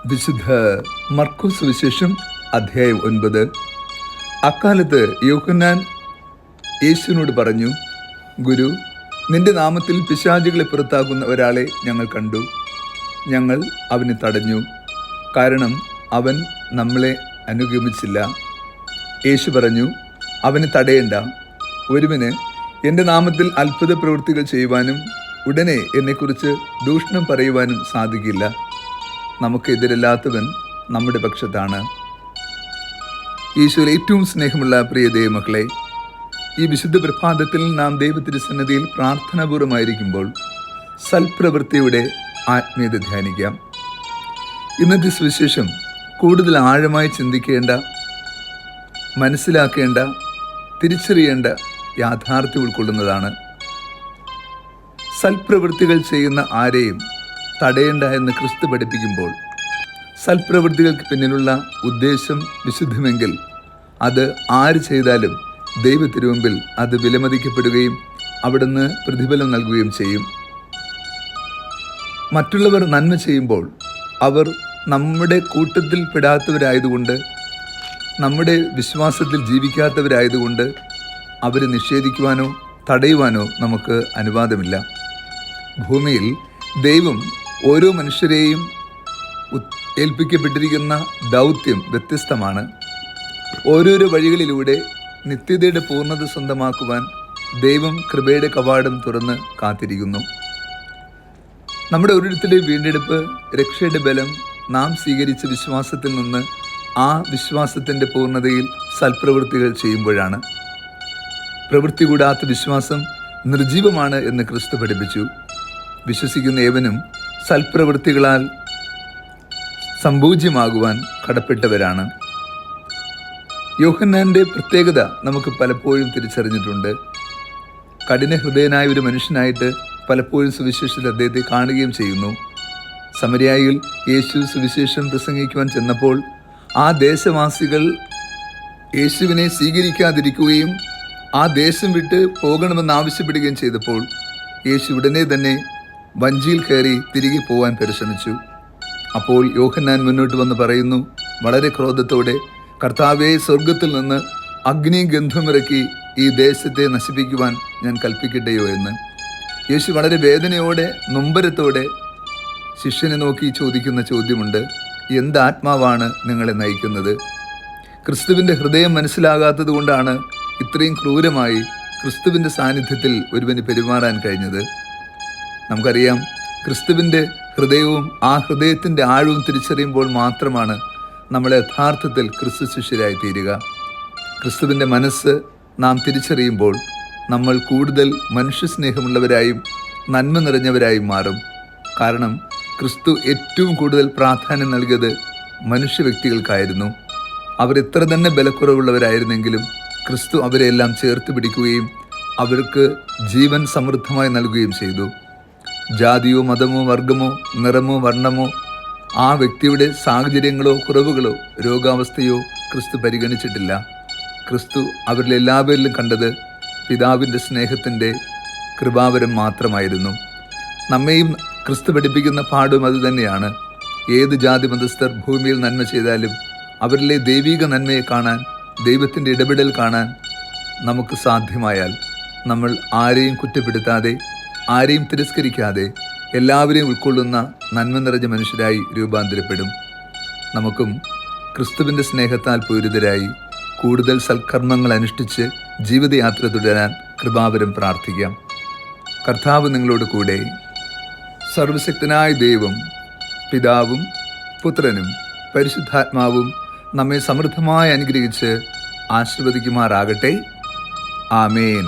വിശുദ്ധ മർക്കോസ് സുവിശേഷം അധ്യായം 9. അക്കാലത്ത് യോഹന്നാൻ യേശുവിനോട് പറഞ്ഞു, ഗുരു, നിന്റെ നാമത്തിൽ പിശാചുകളെ പുറത്താക്കുന്ന ഒരാളെ ഞങ്ങൾ കണ്ടു. ഞങ്ങൾ അവനെ തടഞ്ഞു, കാരണം അവൻ നമ്മളെ അനുഗമിച്ചില്ല. യേശു പറഞ്ഞു, അവനെ തടയേണ്ട. ഒരുവന് എൻ്റെ നാമത്തിൽ അത്ഭുത പ്രവൃത്തികൾ ചെയ്യുവാനും ഉടനെ എന്നെക്കുറിച്ച് ദൂഷണം പറയുവാനും സാധിക്കില്ല. നമുക്കെതിരല്ലാത്തവൻ നമ്മുടെ പക്ഷത്താണ്. ഈശോയിൽ ഏറ്റവും സ്നേഹമുള്ള പ്രിയ ദൈവമക്കളെ, ഈ വിശുദ്ധ പ്രഭാതത്തിൽ നാം ദൈവത്തിൻ്റെ സന്നിധിയിൽ പ്രാർത്ഥനാപൂർവമായിരിക്കുമ്പോൾ സൽപ്രവൃത്തിയുടെ ആത്മീയത ധ്യാനിക്കാം. ഇന്നത്തെ സുവിശേഷം കൂടുതൽ ആഴമായി ചിന്തിക്കേണ്ട, മനസ്സിലാക്കേണ്ട, തിരിച്ചറിയേണ്ട യാഥാർത്ഥ്യം ഉൾക്കൊള്ളുന്നതാണ്. സൽപ്രവൃത്തികൾ ചെയ്യുന്ന ആരെയും തടയേണ്ട എന്ന് ക്രിസ്തു പഠിപ്പിക്കുമ്പോൾ സൽപ്രവൃത്തികൾക്ക് പിന്നിലുള്ള ഉദ്ദേശം വിശുദ്ധമെങ്കിൽ അത് ആര് ചെയ്താലും ദൈവത്തിരുമുമ്പിൽ അത് വിലമതിക്കപ്പെടുകയും അവിടുന്ന് പ്രതിഫലം നൽകുകയും ചെയ്യും. മറ്റുള്ളവർ നന്മ ചെയ്യുമ്പോൾ അവർ നമ്മുടെ കൂട്ടത്തിൽ പെടാത്തവരായതുകൊണ്ട്, നമ്മുടെ വിശ്വാസത്തിൽ ജീവിക്കാത്തവരായതുകൊണ്ട് അവരെ നിഷേധിക്കുവാനോ തടയുവാനോ നമുക്ക് അനുവാദമില്ല. ഭൂമിയിൽ ദൈവം ഓരോ മനുഷ്യരെയും ഏൽപ്പിക്കപ്പെട്ടിരിക്കുന്ന ദൗത്യം വ്യത്യസ്തമാണ്. ഓരോരോ വഴികളിലൂടെ നിത്യതയുടെ പൂർണ്ണത സ്വന്തമാക്കുവാൻ ദൈവം കൃപയുടെ കവാടം തുറന്ന് കാത്തിരിക്കുന്നു. നമ്മുടെ ഓരോരുത്തരുടെയും വീണ്ടെടുപ്പ്, രക്ഷയുടെ ബലം നാം സ്വീകരിച്ച വിശ്വാസത്തിൽ നിന്ന് ആ വിശ്വാസത്തിൻ്റെ പൂർണ്ണതയിൽ സൽപ്രവൃത്തികൾ ചെയ്യുമ്പോഴാണ്. പ്രവൃത്തി കൂടാത്ത വിശ്വാസം നിർജീവമാണ് എന്ന് ക്രിസ്തു പഠിപ്പിച്ചു. വിശ്വസിക്കുന്ന ഏവനും സൽപ്രവൃത്തികളാൽ സമ്പൂജ്യമാകുവാൻ കടപ്പെട്ടവരാണ്. യോഹന്നാൻ്റെ പ്രത്യേകത നമുക്ക് പലപ്പോഴും തിരിച്ചറിഞ്ഞിട്ടുണ്ട്. കഠിന ഹൃദയനായ ഒരു മനുഷ്യനായിട്ട് പലപ്പോഴും സുവിശേഷത്തിൽ അദ്ദേഹത്തെ കാണുകയും ചെയ്യുന്നു. സമരിയായിൽ യേശു സുവിശേഷം പ്രസംഗിക്കുവാൻ ചെന്നപ്പോൾ ആ ദേശവാസികൾ യേശുവിനെ സ്വീകരിക്കാതിരിക്കുകയും ആ ദേശം വിട്ട് പോകണമെന്ന് ആവശ്യപ്പെടുകയും ചെയ്തപ്പോൾ യേശു ഉടനെ തന്നെ വഞ്ചിയിൽ കയറി തിരികെ പോകാൻ പരിശ്രമിച്ചു. അപ്പോൾ യോഹന്നാൻ മുന്നോട്ട് വന്ന് പറയുന്നു, വളരെ ക്രോധത്തോടെ, കർത്താവേ, സ്വർഗത്തിൽ നിന്ന് അഗ്നി ഗന്ധമിറക്കി ഈ ദേശത്തെ നശിപ്പിക്കുവാൻ ഞാൻ കൽപ്പിക്കട്ടെയോ എന്ന്. യേശു വളരെ വേദനയോടെ, നൊമ്പരത്തോടെ ശിഷ്യനെ നോക്കി ചോദിക്കുന്ന ചോദ്യമുണ്ട്, എന്ത് ആത്മാവാണ് നിങ്ങളെ നയിക്കുന്നത്? ക്രിസ്തുവിൻ്റെ ഹൃദയം മനസ്സിലാകാത്തത് കൊണ്ടാണ് ഇത്രയും ക്രൂരമായി ക്രിസ്തുവിൻ്റെ സാന്നിധ്യത്തിൽ ഒരുവന് പെരുമാറാൻ കഴിഞ്ഞത്. നമുക്കറിയാം, ക്രിസ്തുവിൻ്റെ ഹൃദയവും ആ ഹൃദയത്തിൻ്റെ ആഴവും തിരിച്ചറിയുമ്പോൾ മാത്രമാണ് നമ്മൾ യഥാർത്ഥത്തിൽ ക്രിസ്തു ശിഷ്യരായി തീരുക. ക്രിസ്തുവിൻ്റെ മനസ്സ് നാം തിരിച്ചറിയുമ്പോൾ നമ്മൾ കൂടുതൽ മനുഷ്യസ്നേഹമുള്ളവരായും നന്മ നിറഞ്ഞവരായും മാറും. കാരണം ക്രിസ്തു ഏറ്റവും കൂടുതൽ പ്രാധാന്യം നൽകിയത് മനുഷ്യ വ്യക്തികൾക്കായിരുന്നു. അവരെത്ര തന്നെ ബലക്കുറവുള്ളവരായിരുന്നെങ്കിലും ക്രിസ്തു അവരെല്ലാം ചേർത്ത് പിടിക്കുകയും അവർക്ക് ജീവൻ സമൃദ്ധമായി നൽകുകയും ചെയ്തു. ജാതിയോ മതമോ വർഗമോ നിറമോ വർണ്ണമോ ആ വ്യക്തിയുടെ സാഹചര്യങ്ങളോ കുറവുകളോ രോഗാവസ്ഥയോ ക്രിസ്തു പരിഗണിച്ചിട്ടില്ല. ക്രിസ്തു അവരിലെല്ലാവരിലും കണ്ടത് പിതാവിൻ്റെ സ്നേഹത്തിൻ്റെ കൃപാവരം മാത്രമായിരുന്നു. നമ്മെയും ക്രിസ്തു പഠിപ്പിക്കുന്ന പാഠവും അതുതന്നെയാണ്. ഏത് ജാതി മതസ്ഥർ ഭൂമിയിൽ നന്മ ചെയ്താലും അവരിലെ ദൈവിക നന്മയെ കാണാൻ, ദൈവത്തിൻ്റെ ഇടപെടൽ കാണാൻ നമുക്ക് സാധ്യമായാൽ നമ്മൾ ആരെയും കുറ്റപ്പെടുത്താതെ, ആരെയും തിരസ്കരിക്കാതെ എല്ലാവരെയും ഉൾക്കൊള്ളുന്ന നന്മ നിറഞ്ഞ മനുഷ്യരായി രൂപാന്തരപ്പെടും. നമുക്കും ക്രിസ്തുവിൻ്റെ സ്നേഹത്താൽ പൂരിതരായി കൂടുതൽ സൽക്കർമ്മങ്ങൾ അനുഷ്ഠിച്ച് ജീവിതയാത്ര തുടരാൻ കൃപാവരം പ്രാർത്ഥിക്കാം. കർത്താവ് നിങ്ങളോട് കൂടെ. സർവശക്തനായ ദൈവം, പിതാവും പുത്രനും പരിശുദ്ധാത്മാവും നമ്മെ സമൃദ്ധമായി അനുഗ്രഹിച്ച് ആശീർവദിക്കുമാറാകട്ടെ. ആമേൻ.